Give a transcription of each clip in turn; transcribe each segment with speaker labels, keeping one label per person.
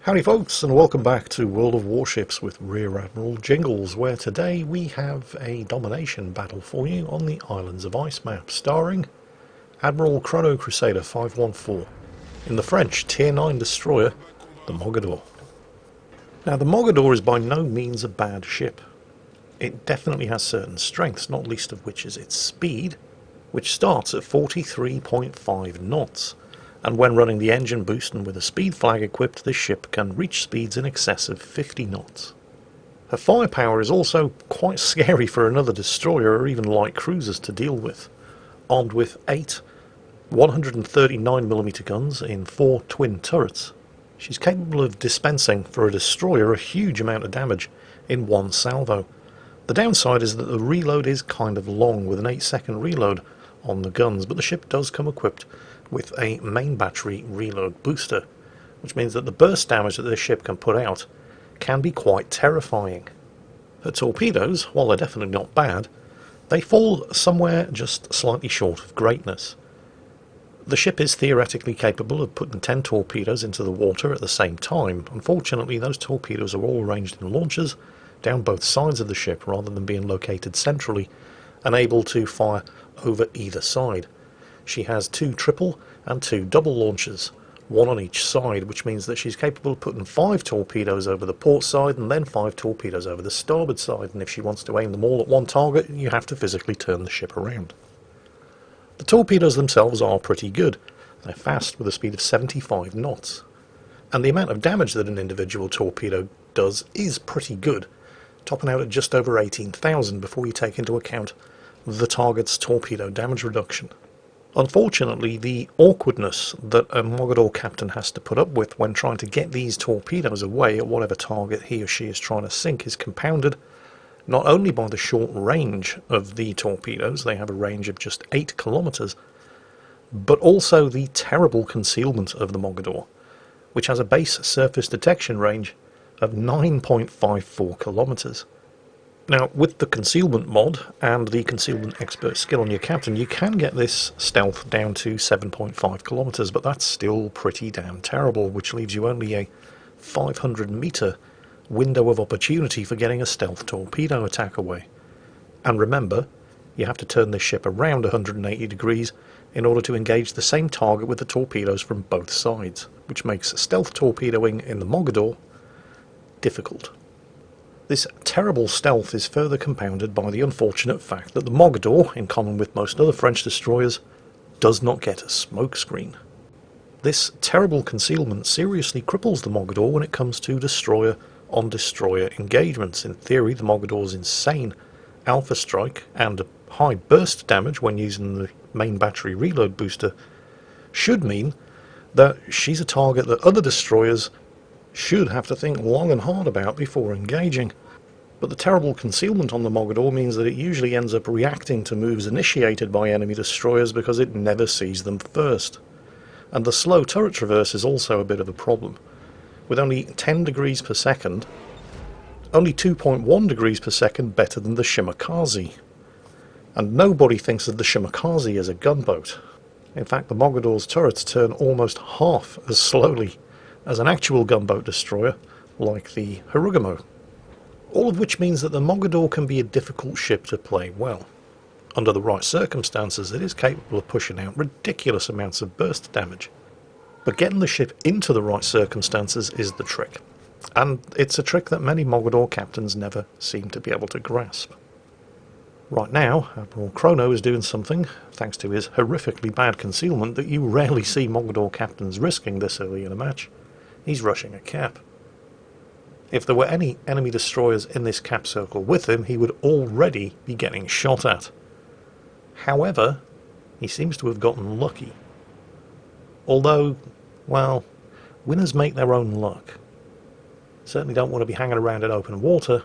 Speaker 1: Howdy folks, and welcome back to World of Warships with Rear Admiral Jingles, where today we have a domination battle for you on the Islands of Ice map, starring Admiral Chrono Crusader 514 in the French Tier 9 destroyer, the Mogador. Now, the Mogador is by no means a bad ship. It definitely has certain strengths, not least of which is its speed, which starts at 43.5 knots. And when running the engine boost and with a speed flag equipped, this ship can reach speeds in excess of 50 knots. Her firepower is also quite scary for another destroyer or even light cruisers to deal with. Armed with 8 139mm guns in 4 twin turrets, she's capable of dispensing for a destroyer a huge amount of damage in one salvo. The downside is that the reload is kind of long, with an 8-second reload on the guns, but the ship does come equipped with a main battery reload booster, which means that the burst damage that this ship can put out can be quite terrifying. Her torpedoes, while they're definitely not bad, they fall somewhere just slightly short of greatness. The ship is theoretically capable of putting 10 torpedoes into the water at the same time. Unfortunately, those torpedoes are all arranged in launchers down both sides of the ship rather than being located centrally and able to fire over either side. She has 2 triple and 2 double launchers, one on each side, which means that she's capable of putting 5 torpedoes over the port side and then 5 torpedoes over the starboard side, and if she wants to aim them all at one target, you have to physically turn the ship around. The torpedoes themselves are pretty good. They're fast with a speed of 75 knots, and the amount of damage that an individual torpedo does is pretty good, topping out at just over 18,000 before you take into account the target's torpedo damage reduction. Unfortunately, the awkwardness that a Mogador captain has to put up with when trying to get these torpedoes away at whatever target he or she is trying to sink is compounded not only by the short range of the torpedoes — they have a range of just 8 kilometers, but also the terrible concealment of the Mogador, which has a base surface detection range of 9.54 kilometers. Now, with the concealment mod and the concealment expert skill on your captain, you can get this stealth down to 7.5 kilometers, but that's still pretty damn terrible, which leaves you only a 500-meter window of opportunity for getting a stealth torpedo attack away. And remember, you have to turn this ship around 180 degrees in order to engage the same target with the torpedoes from both sides, which makes stealth torpedoing in the Mogador difficult. This terrible stealth is further compounded by the unfortunate fact that the Mogador, in common with most other French destroyers, does not get a smokescreen. This terrible concealment seriously cripples the Mogador when it comes to destroyer-on-destroyer engagements. In theory, the Mogador's insane alpha strike and high burst damage when using the main battery reload booster should mean that she's a target that other destroyers should have to think long and hard about before engaging. But the terrible concealment on the Mogador means that it usually ends up reacting to moves initiated by enemy destroyers because it never sees them first. And the slow turret traverse is also a bit of a problem. With only 10 degrees per second, only 2.1 degrees per second better than the Shimakaze. And nobody thinks of the Shimakaze as a gunboat. In fact, the Mogador's turrets turn almost half as slowly as an actual gunboat destroyer like the Harugamo. All of which means that the Mogador can be a difficult ship to play well. Under the right circumstances, it is capable of pushing out ridiculous amounts of burst damage. But getting the ship into the right circumstances is the trick. And it's a trick that many Mogador captains never seem to be able to grasp. Right now, Admiral Chrono is doing something, thanks to his horrifically bad concealment, that you rarely see Mogador captains risking this early in a match. He's rushing a cap. If there were any enemy destroyers in this cap circle with him, he would already be getting shot at. However, he seems to have gotten lucky. Although, well, winners make their own luck. Certainly don't want to be hanging around in open water,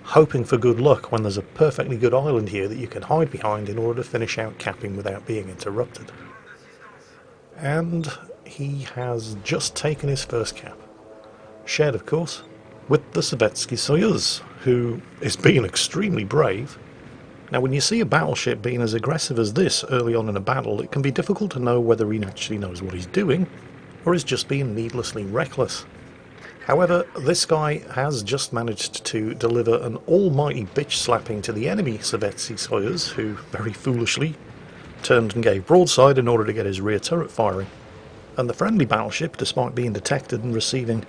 Speaker 1: hoping for good luck when there's a perfectly good island here that you can hide behind in order to finish out capping without being interrupted. And he has just taken his first cap. Shared, of course, with the Sovietsky Soyuz, who is being extremely brave. Now, when you see a battleship being as aggressive as this early on in a battle, it can be difficult to know whether he actually knows what he's doing, or is just being needlessly reckless. However, this guy has just managed to deliver an almighty bitch slapping to the enemy Sovietsky Soyuz, who very foolishly turned and gave broadside in order to get his rear turret firing. And the friendly battleship, despite being detected and receiving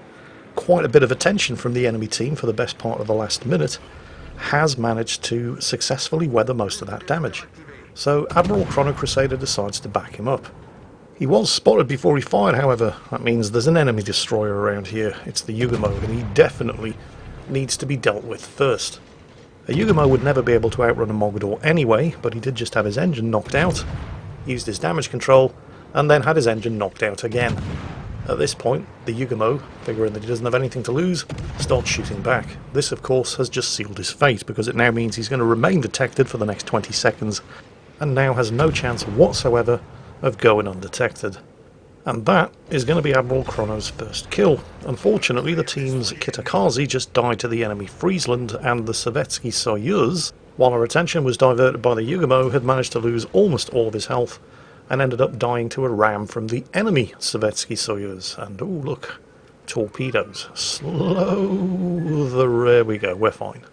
Speaker 1: quite a bit of attention from the enemy team for the best part of the last minute, has managed to successfully weather most of that damage. So Admiral Chrono Crusader decides to back him up. He was spotted before he fired, however. That means there's an enemy destroyer around here. It's the Yugomo, and he definitely needs to be dealt with first. A Yugomo would never be able to outrun a Mogador anyway, but he did just have his engine knocked out, used his damage control, and then had his engine knocked out again. At this point, the Yugomo, figuring that he doesn't have anything to lose, starts shooting back. This, of course, has just sealed his fate, because it now means he's going to remain detected for the next 20 seconds, and now has no chance whatsoever of going undetected. And that is going to be Admiral Chrono's first kill. Unfortunately, the team's Kitakazi just died to the enemy Friesland, and the Sovietsky Soyuz, while our attention was diverted by the Yugomo, had managed to lose almost all of his health, and ended up dying to a ram from the enemy Sovietsky Soyuz. And oh look, torpedoes. There we go, we're fine.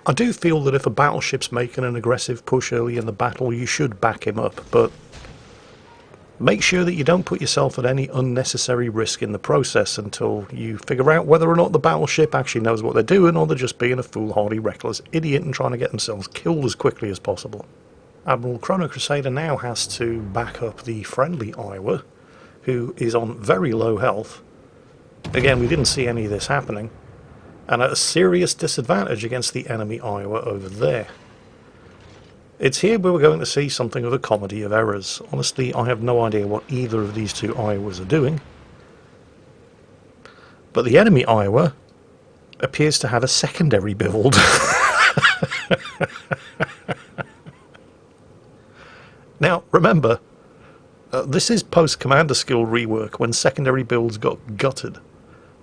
Speaker 1: I do feel that if a battleship's making an aggressive push early in the battle, you should back him up, but make sure that you don't put yourself at any unnecessary risk in the process until you figure out whether or not the battleship actually knows what they're doing, or they're just being a foolhardy, reckless idiot and trying to get themselves killed as quickly as possible. Admiral Chrono Crusader now has to back up the friendly Iowa, who is on very low health. Again, we didn't see any of this happening, and at a serious disadvantage against the enemy Iowa over there. It's here where we're going to see something of a comedy of errors. Honestly, I have no idea what either of these two Iowas are doing. But the enemy Iowa appears to have a secondary build. Now, remember, this is post-commander skill rework when secondary builds got gutted.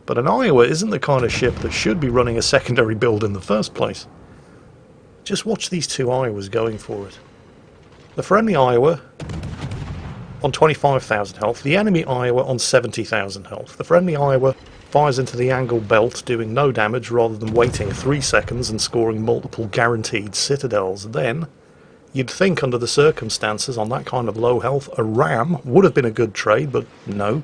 Speaker 1: But an Iowa isn't the kind of ship that should be running a secondary build in the first place. Just watch these two Iowas going for it. The friendly Iowa on 25,000 health, the enemy Iowa on 70,000 health. The friendly Iowa fires into the angle belt, doing no damage rather than waiting 3 seconds and scoring multiple guaranteed citadels. Then, you'd think under the circumstances on that kind of low health, a ram would have been a good trade, but no.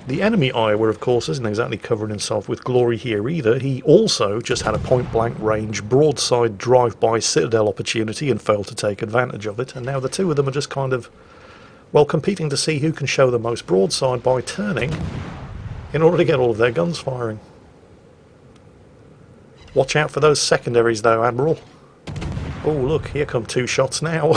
Speaker 1: The enemy Iowa, of course, isn't exactly covering himself with glory here either. He also just had a point-blank range broadside drive-by citadel opportunity and failed to take advantage of it. And now the two of them are just kind of, well, competing to see who can show the most broadside by turning in order to get all of their guns firing. Watch out for those secondaries though, Admiral. Oh look, here come 2 shots now.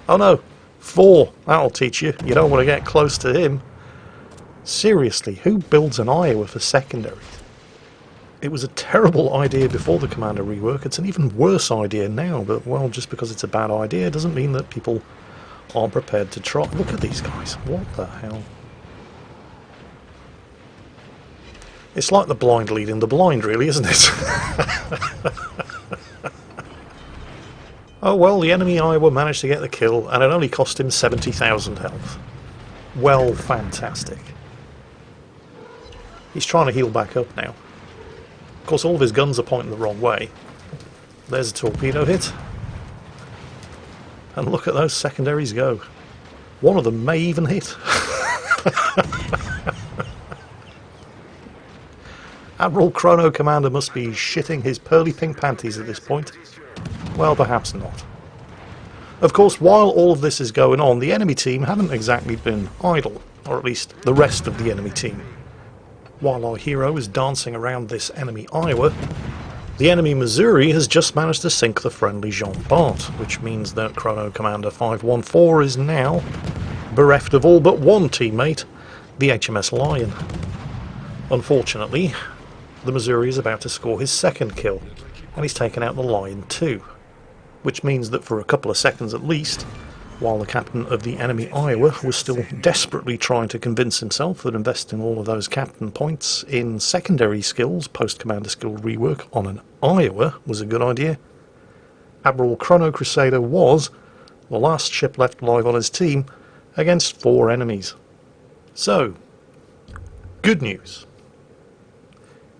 Speaker 1: Oh no. 4, that'll teach you. You don't want to get close to him. Seriously, who builds an Iowa for secondaries? It was a terrible idea before the Commander rework. It's an even worse idea now, but well, just because it's a bad idea doesn't mean that people aren't prepared to try. Look at these guys. What the hell? It's like the blind leading the blind, really, isn't it? Oh well, the enemy Iowa managed to get the kill, and it only cost him 70,000 health. Well, fantastic. He's trying to heal back up now. Of course, all of his guns are pointing the wrong way. There's a torpedo hit. And look at those secondaries go. One of them may even hit. Admiral Chrono Commander must be shitting his pearly pink panties at this point. Well, perhaps not. Of course, while all of this is going on, the enemy team haven't exactly been idle, or at least the rest of the enemy team. While our hero is dancing around this enemy Iowa, the enemy Missouri has just managed to sink the friendly Jean Bart, which means that Chrono Commander 514 is now bereft of all but one teammate, the HMS Lion. Unfortunately, the Missouri is about to score his second kill, and he's taken out the Lion too. Which means that for a couple of seconds at least, while the captain of the enemy Iowa was still desperately trying to convince himself that investing all of those captain points in secondary skills, post-commander skill rework on an Iowa was a good idea, Admiral Chrono Crusader was the last ship left alive on his team against 4 enemies. So, good news.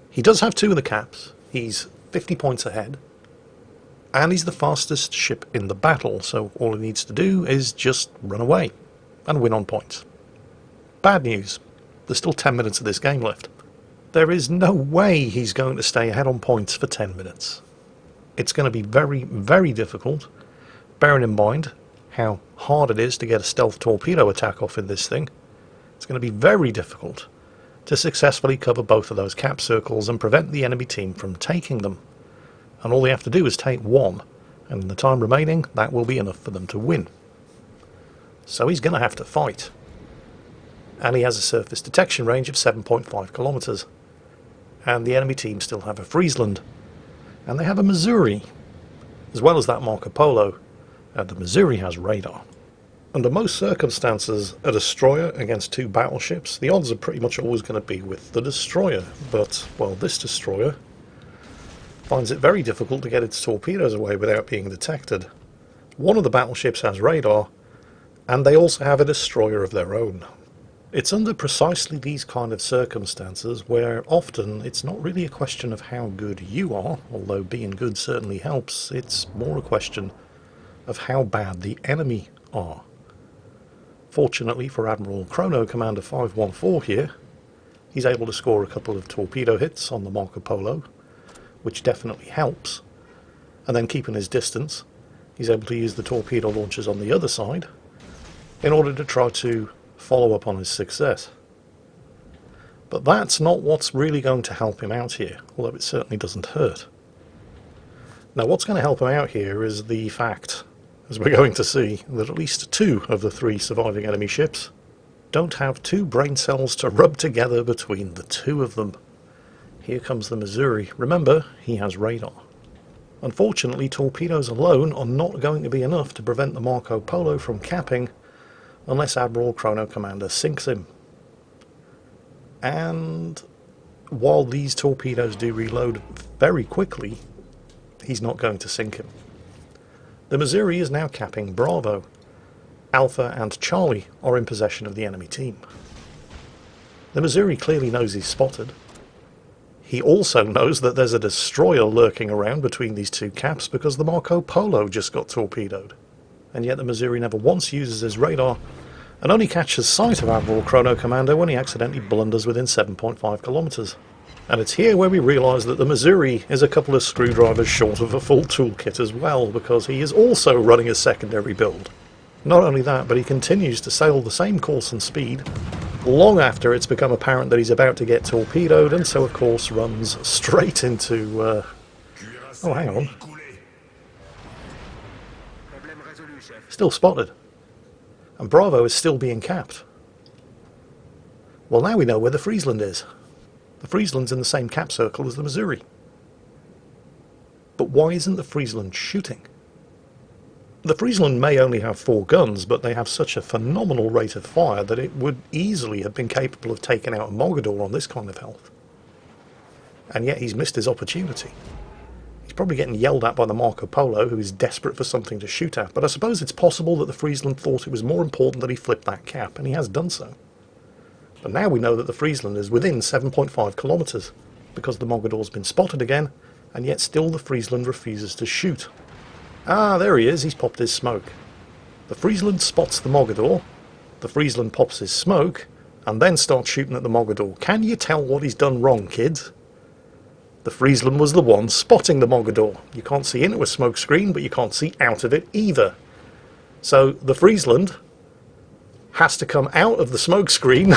Speaker 1: He does have 2 of the caps. He's 50 points ahead. And he's the fastest ship in the battle, so all he needs to do is just run away and win on points. Bad news. There's still 10 minutes of this game left. There is no way he's going to stay ahead on points for 10 minutes. It's going to be very, very difficult, bearing in mind how hard it is to get a stealth torpedo attack off in this thing. It's going to be very difficult to successfully cover both of those cap circles and prevent the enemy team from taking them. And all they have to do is take 1, and in the time remaining, that will be enough for them to win. So he's going to have to fight. And he has a surface detection range of 7.5 kilometers. And the enemy team still have a Friesland. And they have a Missouri, as well as that Marco Polo. And the Missouri has radar. Under most circumstances, a destroyer against 2 battleships, the odds are pretty much always going to be with the destroyer. But, well, this destroyer finds it very difficult to get its torpedoes away without being detected. One of the battleships has radar, and they also have a destroyer of their own. It's under precisely these kind of circumstances where often it's not really a question of how good you are, although being good certainly helps, it's more a question of how bad the enemy are. Fortunately for Admiral Chrono Commander 514 here, he's able to score a couple of torpedo hits on the Marco Polo, which definitely helps, and then keeping his distance, he's able to use the torpedo launchers on the other side in order to try to follow up on his success. But that's not what's really going to help him out here, although it certainly doesn't hurt. Now what's going to help him out here is the fact, as we're going to see, that at least 2 of the 3 surviving enemy ships don't have 2 brain cells to rub together between the 2 of them. Here comes the Missouri. Remember, he has radar. Unfortunately, torpedoes alone are not going to be enough to prevent the Marco Polo from capping unless Admiral Chrono Commander sinks him. And while these torpedoes do reload very quickly, he's not going to sink him. The Missouri is now capping Bravo. Alpha and Charlie are in possession of the enemy team. The Missouri clearly knows he's spotted. He also knows that there's a destroyer lurking around between these 2 caps because the Marco Polo just got torpedoed. And yet the Missouri never once uses his radar and only catches sight of Admiral Chrono Commander when he accidentally blunders within 7.5 kilometers. And it's here where we realise that the Missouri is a couple of screwdrivers short of a full toolkit as well, because he is also running a secondary build. Not only that, but he continues to sail the same course and speed long after it's become apparent that he's about to get torpedoed, and so of course runs straight into oh, hang on. Still spotted. And Bravo is still being capped. Well, now we know where the Friesland is. The Friesland's in the same cap circle as the Missouri. But why isn't the Friesland shooting? The Friesland may only have 4 guns, but they have such a phenomenal rate of fire that it would easily have been capable of taking out a Mogador on this kind of health. And yet he's missed his opportunity. He's probably getting yelled at by the Marco Polo, who is desperate for something to shoot at, but I suppose it's possible that the Friesland thought it was more important that he flipped that cap, and he has done so. But now we know that the Friesland is within 7.5 kilometers, because the Mogador's been spotted again, and yet still the Friesland refuses to shoot. Ah, there he is, he's popped his smoke. The Friesland spots the Mogador, the Friesland pops his smoke, and then starts shooting at the Mogador. Can you tell what he's done wrong, kids? The Friesland was the one spotting the Mogador. You can't see into a smoke screen, but you can't see out of it either. So the Friesland has to come out of the smoke screen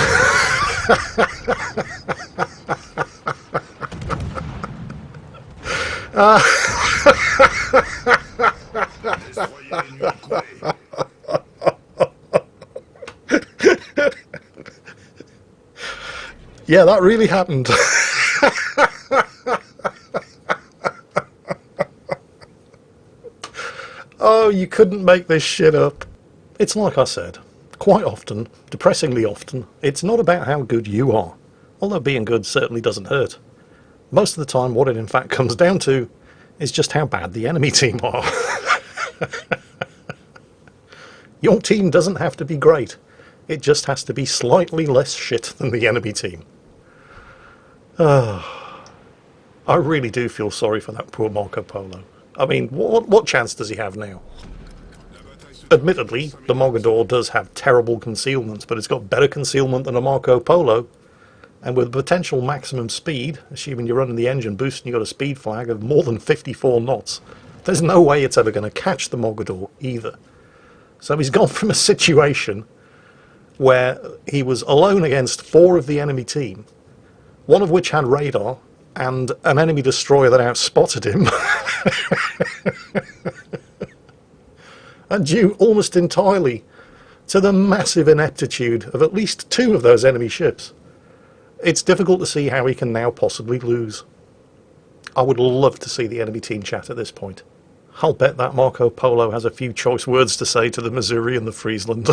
Speaker 1: yeah, that really happened. Oh, you couldn't make this shit up. It's like I said, quite often, depressingly often, it's not about how good you are, although being good certainly doesn't hurt. Most of the time what it in fact comes down to is just how bad the enemy team are. Your team doesn't have to be great. It just has to be slightly less shit than the enemy team. I really do feel sorry for that poor Marco Polo. I mean, what chance does he have now? Admittedly, the Mogador does have terrible concealment, but it's got better concealment than a Marco Polo. And with potential maximum speed, assuming you're running the engine boost and you've got a speed flag of more than 54 knots, there's no way it's ever going to catch the Mogador either. So he's gone from a situation where he was alone against 4 of the enemy team, one of which had radar, and an enemy destroyer that outspotted him, and due almost entirely to the massive ineptitude of at least 2 of those enemy ships. It's difficult to see how he can now possibly lose. I would love to see the enemy team chat at this point. I'll bet that Marco Polo has a few choice words to say to the Missouri and the Friesland.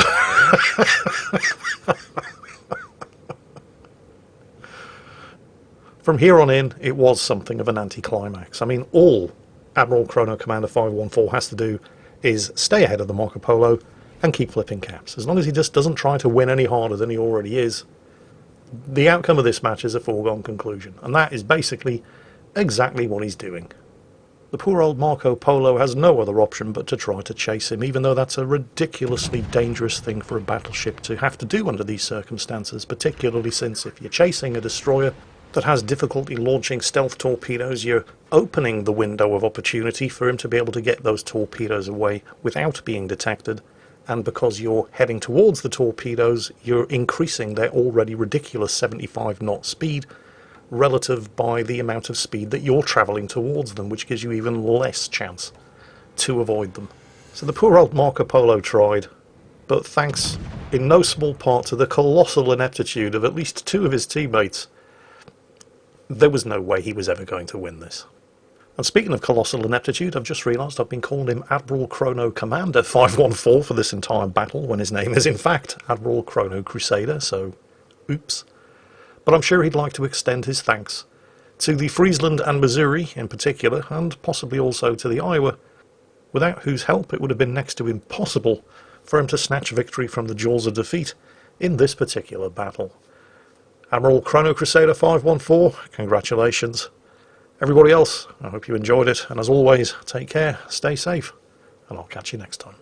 Speaker 1: From here on in, it was something of an anticlimax. I mean, all Admiral Chrono Commander 514 has to do is stay ahead of the Marco Polo and keep flipping caps. As long as he just doesn't try to win any harder than he already is, the outcome of this match is a foregone conclusion. And that is basically exactly what he's doing. The poor old Marco Polo has no other option but to try to chase him, even though that's a ridiculously dangerous thing for a battleship to have to do under these circumstances, particularly since if you're chasing a destroyer that has difficulty launching stealth torpedoes, you're opening the window of opportunity for him to be able to get those torpedoes away without being detected, and because you're heading towards the torpedoes, you're increasing their already ridiculous 75 knot speed relative by the amount of speed that you're travelling towards them, which gives you even less chance to avoid them. So the poor old Marco Polo tried, but thanks in no small part to the colossal ineptitude of at least 2 of his teammates, there was no way he was ever going to win this. And speaking of colossal ineptitude, I've just realised I've been calling him Admiral Chrono Commander 514 for this entire battle, when his name is in fact Admiral Chrono Crusader, so oops. But I'm sure he'd like to extend his thanks to the Friesland and Missouri in particular, and possibly also to the Iowa, without whose help it would have been next to impossible for him to snatch victory from the jaws of defeat in this particular battle. Admiral Chrono Crusader 514, congratulations. Everybody else, I hope you enjoyed it, and as always, take care, stay safe, and I'll catch you next time.